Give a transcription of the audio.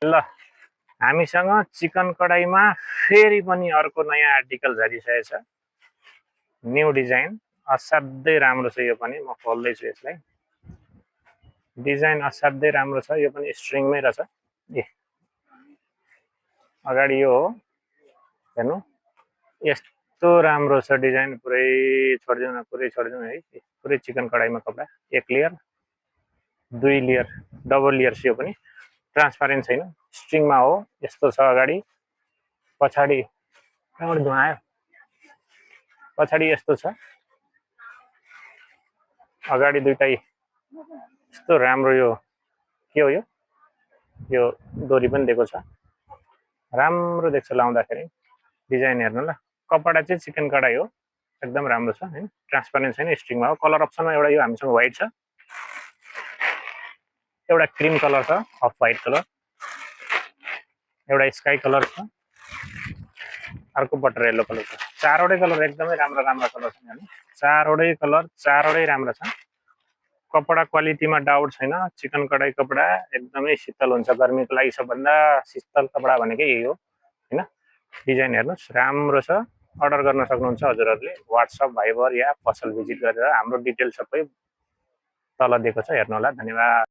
ल हामीसँग चिकन कडाईमा फेरि पनि अर्को नयाँ आर्टिकल झरिसकेको छ। न्यू डिजाइन असाध्यै राम्रो छ। यो पनि म खोल्दैछु यसलाई। डिजाइन असाध्यै राम्रो छ। यो पनि स्ट्रिङमै रहेछ। ए अगाडि यो हो हेर्नु, यस्तो राम्रो छ डिजाइन। पुरै छोडिदिउँ न, पुरै छोडिदिउँ है। पुरै चिकन कडाईमा कपडा, एक लेयर, दुई लेयर, डबल लेयर। यो पनि ट्रान्सपारेन्ट छैन, स्ट्रिङमा हो। यस्तो छ अगाडि, पछाडि कहाँबाट धुवा आयो? पछाडि यस्तो छ, अगाडि दुईटै यस्तो राम्रो। यो के हो? यो डोरी पनि दिएको छ, राम्रो देख्छ लाउँदाखेरि। डिजाइन हेर्नु ल। कपडा चाहिँ चिकन कडाई हो, एकदम राम्रो छ हैन। ट्रान्सपारेन्ट छैन, स्ट्रिङमा हो। कलर अप्सनमा एउटा यो हामीसँग व्हाइट छ, एउटा क्रीम कलर छ, अफ व्हाइट कलर, एउटा स्काई कलर छ, अर्को बटर येलो कलर छ। चारवटै कलर एकदमै राम्रो राम्रो कलर छ हैन। चारवटै कलर चारवटै राम्रो छ। कपडा क्वालिटीमा डाउट छैन। चिकन कडाई कपडा एकदमै शीतल हुन्छ। गर्मीको लागि सबभन्दा शीतल कपडा भनेकै यही हो हैन। डिजाइन हेर्नुस्, राम्रो छ। अर्डर गर्न सक्नुहुन्छ हजुरहरूले व्हाट्सएप, भाइबर या पसल भिजिट गरेर। हाम्रो डिटेल सबै तल दिएको छ, हेर्नु होला। धन्यवाद।